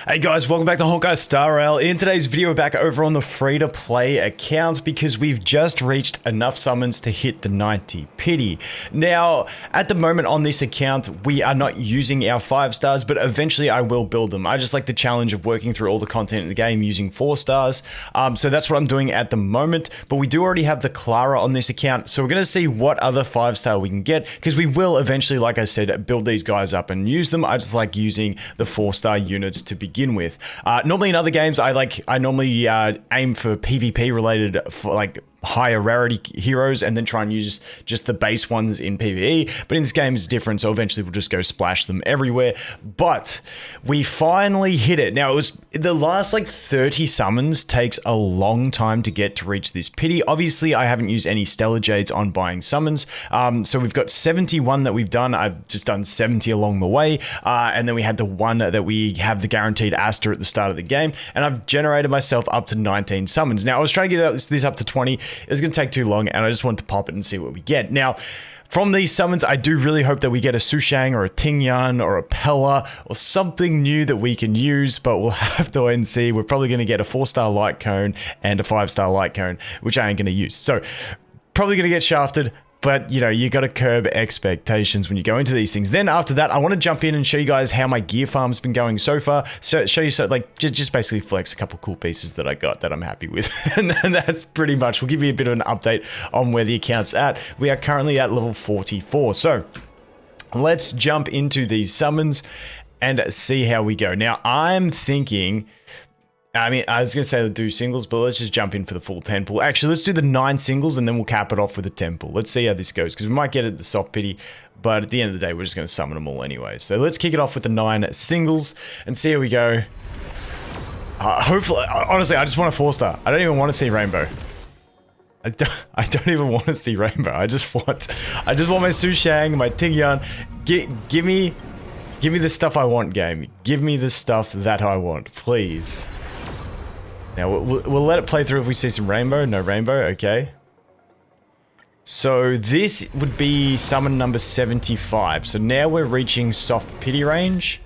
Hey guys, welcome back to Honkai Star Rail. In today's video, we're back over on the free-to-play account because we've just reached enough summons to hit the 90 pity. Now, at the moment on this account, we are not using our 5 stars, but eventually I will build them. I just like the challenge of working through all the content in the game using 4 stars. So that's what I'm doing at the moment, but we do already have the Clara on this account, so we're going to see what other 5-star we can get, because we will eventually, like I said, build these guys up and use them. I just like using the 4-star units to begin with. Normally in other games, I normally aim for PvP related, for like higher rarity heroes, and then try and use just the base ones in PvE, but in this game it's different, so eventually we'll just go splash them everywhere. But we finally hit it. Now, it was the last like 30 summons takes a long time to get to reach this pity. Obviously I haven't used any stellar jades on buying summons, so we've got 71 that we've done. I've just done 70 along the way, and then we had the one that we have the guaranteed Aster at the start of the game, and I've generated myself up to 19 summons. Now, I was trying to get this up to 20. It's going to take too long, and I just wanted to pop it and see what we get. Now, from these summons, I do really hope that we get a Sushang or a Tingyan or a Pella or something new that we can use, but we'll have to wait and see. We're probably going to get a 4-star light cone and a 5-star light cone, which I ain't going to use. So, probably going to get shafted. But, you know, you got to curb expectations when you go into these things. Then after that, I want to jump in and show you guys how my gear farm's been going so far. So show you, just basically flex a couple cool pieces that I got that I'm happy with. And then that's pretty much, we'll give you a bit of an update on where the account's at. We are currently at level 44. So let's jump into these summons and see how we go. Now, I'm thinking, I mean, I was going to say to do singles, but let's just jump in for the full 10 pull. Actually, let's do the 9 singles and then we'll cap it off with a 10 pull. Let's see how this goes, because we might get it the soft pity, but at the end of the day, we're just going to summon them all anyway. So let's kick it off with the 9 singles and see how we go. Hopefully, honestly, I just want a 4-star. I don't even want to see rainbow. I don't even want to see rainbow. I just want my Sushang, my Tingyan. Give me the stuff I want, game. Give me the stuff that I want, please. Now, we'll let it play through if we see some rainbow. No rainbow, okay. So this would be summon number 75. So now we're reaching soft pity range.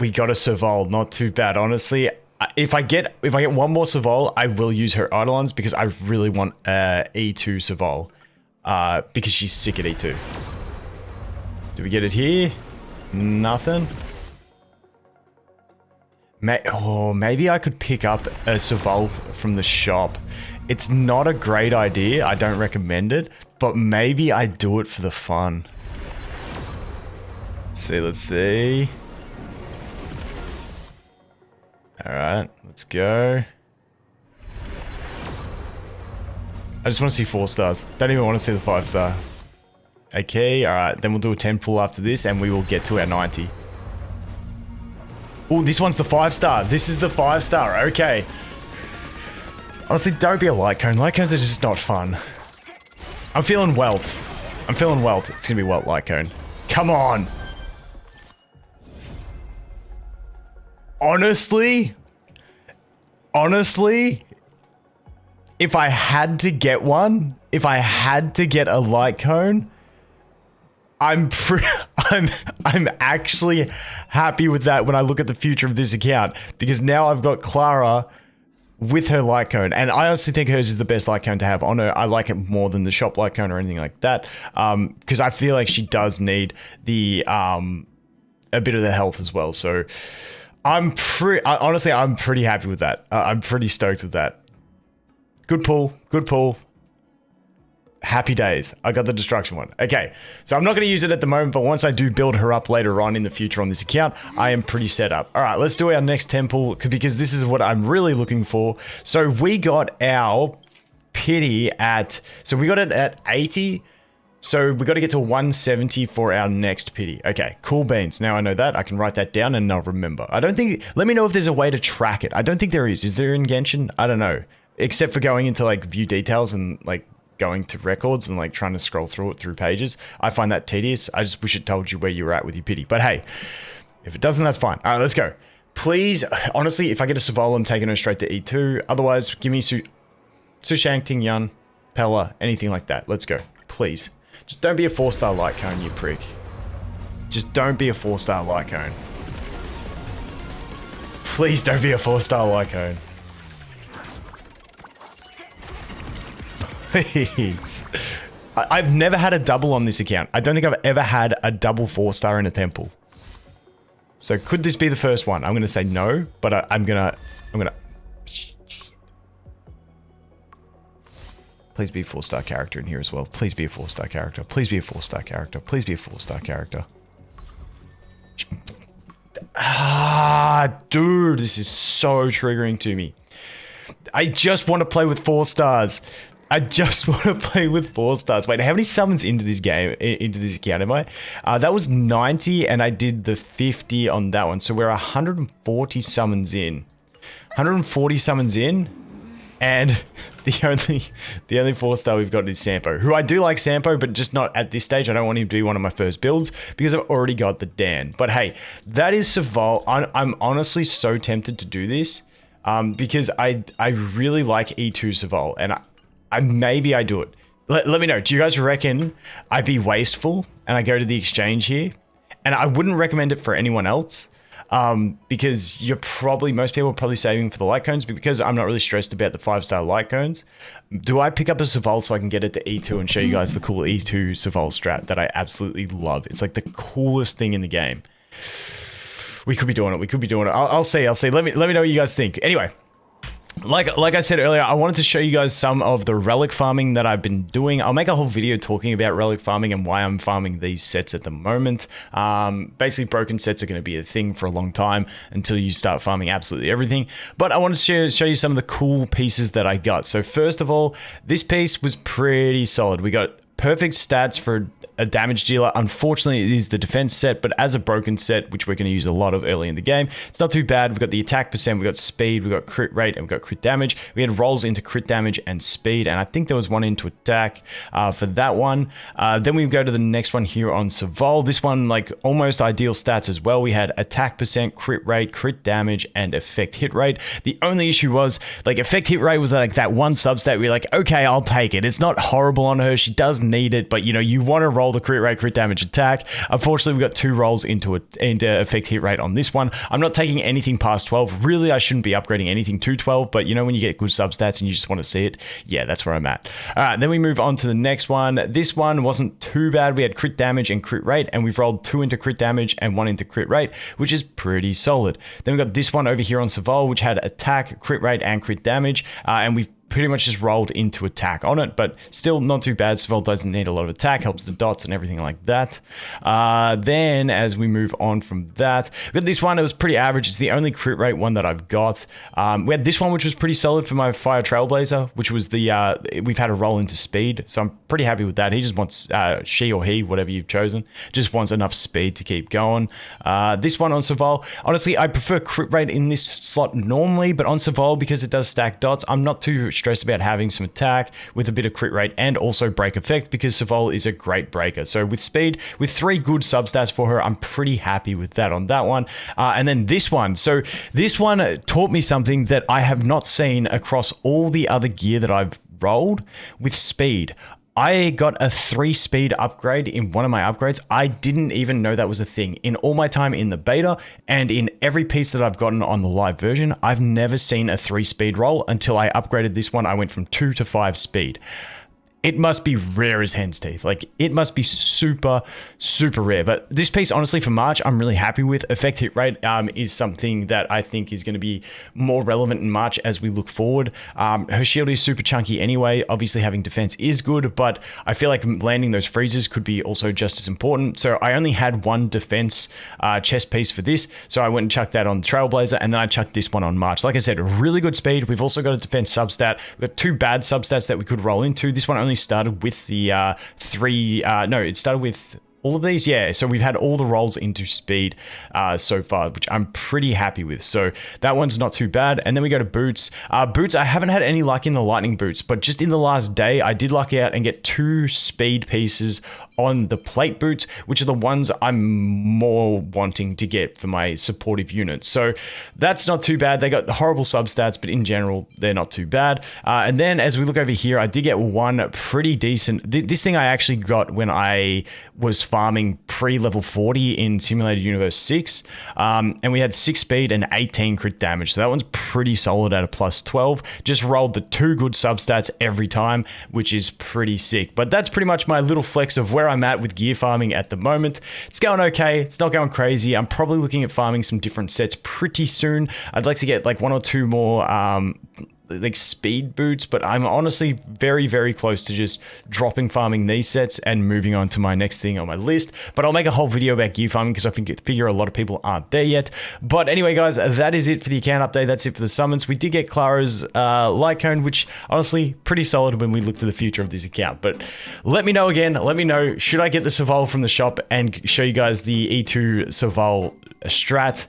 We got a Serval, not too bad, honestly. If I get one more Serval, I will use her Eidolons because I really want E2 Serval. Because she's sick at E2. Do we get it here? Nothing. Maybe I could pick up a Serval from the shop. It's not a great idea. I don't recommend it, but maybe I do it for the fun. Let's see. All right, let's go. I just want to see 4 stars. Don't even want to see the 5-star. Okay, all right. Then we'll do a 10 pull after this, and we will get to our 90. Oh, this one's the 5-star. This is the 5-star. Okay. Honestly, don't be a light cone. Light cones are just not fun. I'm feeling wealth. I'm feeling wealth. It's gonna be Welt light cone. Come on. Honestly, if I had to get one, if I had to get a light cone, I'm actually happy with that when I look at the future of this account, because now I've got Clara with her light cone, and I honestly think hers is the best light cone to have on her. I like it more than the shop light cone or anything like that, because I feel like she does need the a bit of the health as well. So honestly, I'm pretty happy with that. I'm pretty stoked with that. Good pull, good pull. Happy days. I got the destruction one. Okay, so I'm not going to use it at the moment, but once I do build her up later on in the future on this account, I am pretty set up. All right, let's do our next temple, because this is what I'm really looking for. So we got our pity at, so we got it at 80. So we got to get to 170 for our next pity. Okay, cool beans. Now I know that. I can write that down and I'll remember. I don't think, let me know if there's a way to track it. I don't think there is. Is there in Genshin? I don't know. Except for going into like view details and like going to records and like trying to scroll through it through pages. I find that tedious. I just wish it told you where you were at with your pity. But hey, if it doesn't, that's fine. All right, let's go. Please, honestly, if I get a Serval, I'm taking her straight to E2. Otherwise, give me Sushang, Tingyan, Pella, anything like that. Let's go. Please. Just don't be a 4-star light cone, you prick. Just don't be a 4-star light cone. Please don't be a 4-star Lycone. Please. I've never had a double on this account. I don't think I've ever had a double 4-star in a temple. So could this be the first one? I'm going to say no, but I'm going to... Please be a 4-star character in here as well. Please be a 4-star character. Please be a 4-star character. Please be a 4-star character. Ah, dude, this is so triggering to me. I just want to play with 4 stars. I just want to play with 4 stars. Wait, how many summons into this game, into this account am I? That was 90 and I did the 50 on that one. So we're 140 summons in. 140 summons in. And the only 4-star we've got is Sampo, who I do like Sampo, but just not at this stage. I don't want him to be one of my first builds because I've already got the Dan. But hey, that is Saval. I'm honestly so tempted to do this because I really like E2 Saval, and maybe I do it. Let me know. Do you guys reckon I'd be wasteful and I go to the exchange here? And I wouldn't recommend it for anyone else. Because most people are probably saving for the light cones, but because I'm not really stressed about the 5-star light cones, do I pick up a Saval so I can get it to E2 and show you guys the cool E2 Saval strat that I absolutely love? It's like the coolest thing in the game. We could be doing it. We could be doing it. I'll see. Let me know what you guys think. Anyway. Like I said earlier, I wanted to show you guys some of the relic farming that I've been doing. I'll make a whole video talking about relic farming and why I'm farming these sets at the moment. Basically, broken sets are going to be a thing for a long time until you start farming absolutely everything. But I want to show you some of the cool pieces that I got. So first of all, this piece was pretty solid. We got perfect stats for a damage dealer. Unfortunately, it is the defense set, but as a broken set, which we're going to use a lot of early in the game, it's not too bad. We've got the attack percent, we've got speed, we've got crit rate, and we've got crit damage. We had rolls into crit damage and speed, and I think there was one into attack for that one. Then we go to the next one here on Saval. This one, like, almost ideal stats as well. We had attack percent, crit rate, crit damage, and effect hit rate. The only issue was, like, effect hit rate was like that one substat where you're like, okay, I'll take it. It's not horrible on her. She does need it, but, you know, you want to roll the crit rate, crit damage, attack. Unfortunately, we've got 2 rolls into effect hit rate on this one. I'm not taking anything past 12. Really, I shouldn't be upgrading anything to 12, but you know when you get good substats and you just want to see it? Yeah, that's where I'm at. All right, then we move on to the next one. This one wasn't too bad. We had crit damage and crit rate, and we've rolled 2 into crit damage and 1 into crit rate, which is pretty solid. Then we've got this one over here on Saval, which had attack, crit rate, and crit damage, and we've pretty much just rolled into attack on it, but still not too bad. Saval doesn't need a lot of attack, helps the dots and everything like that. Then as we move on from that, we got this one. It was pretty average. It's the only crit rate one that I've got. We had this one, which was pretty solid for my Fire Trailblazer, which was the, we've had a roll into speed. So I'm pretty happy with that. He just wants, she or he, whatever you've chosen, just wants enough speed to keep going. This one on Saval, honestly, I prefer crit rate in this slot normally, but on Saval, because it does stack dots, I'm not too stressed about having some attack with a bit of crit rate and also break effect, because Saval is a great breaker. So with speed, with 3 good substats for her, I'm pretty happy with that on that one. And then this one. So this one taught me something that I have not seen across all the other gear that I've rolled with speed. I got a 3-speed upgrade in one of my upgrades. I didn't even know that was a thing. In all my time in the beta and in every piece that I've gotten on the live version, I've never seen a 3-speed roll until I upgraded this one. I went from 2 to 5 speed. It must be rare as hen's teeth. Like, it must be super, super rare. But this piece, honestly, for March, I'm really happy with. Effect hit rate is something that I think is going to be more relevant in March as we look forward. Her shield is super chunky anyway. Obviously, having defense is good, but I feel like landing those freezes could be also just as important. So I only had 1 defense chest piece for this. So I went and chucked that on Trailblazer, and then I chucked this one on March. Like I said, really good speed. We've also got a defense substat. We've got 2 bad substats that we could roll into. This one only started with the it started with all of these, yeah. So we've had all the rolls into speed so far, which I'm pretty happy with. So that one's not too bad. And then we go to boots. Boots, I haven't had any luck in the lightning boots, but just in the last day, I did luck out and get 2 speed pieces on the plate boots, which are the ones I'm more wanting to get for my supportive units. So that's not too bad. They got horrible substats, but in general, they're not too bad. And then as we look over here, I did get one pretty decent. This thing I actually got when I was farming pre-level 40 in Simulated Universe 6. And we had 6 speed and 18 crit damage. So that one's pretty solid at a plus 12. Just rolled the 2 good substats every time, which is pretty sick. But that's pretty much my little flex of where I'm at with gear farming at the moment. It's going okay. It's not going crazy. I'm probably looking at farming some different sets pretty soon. I'd like to get like 1 or 2 more like speed boots, but I'm honestly very, very close to just dropping farming these sets and moving on to my next thing on my list. But I'll make a whole video about gear farming because I figure a lot of people aren't there yet. But anyway, guys, that is it for the account update. That's it for the summons. We did get Clara's light cone, which honestly pretty solid when we look to the future of this account. But let me know again. Let me know, should I get the Survival from the shop and show you guys the E2 Survival strat?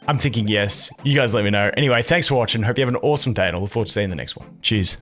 I'm thinking yes. You guys let me know. Anyway, thanks for watching. Hope you have an awesome day, and I look forward to seeing you in the next one. Cheers.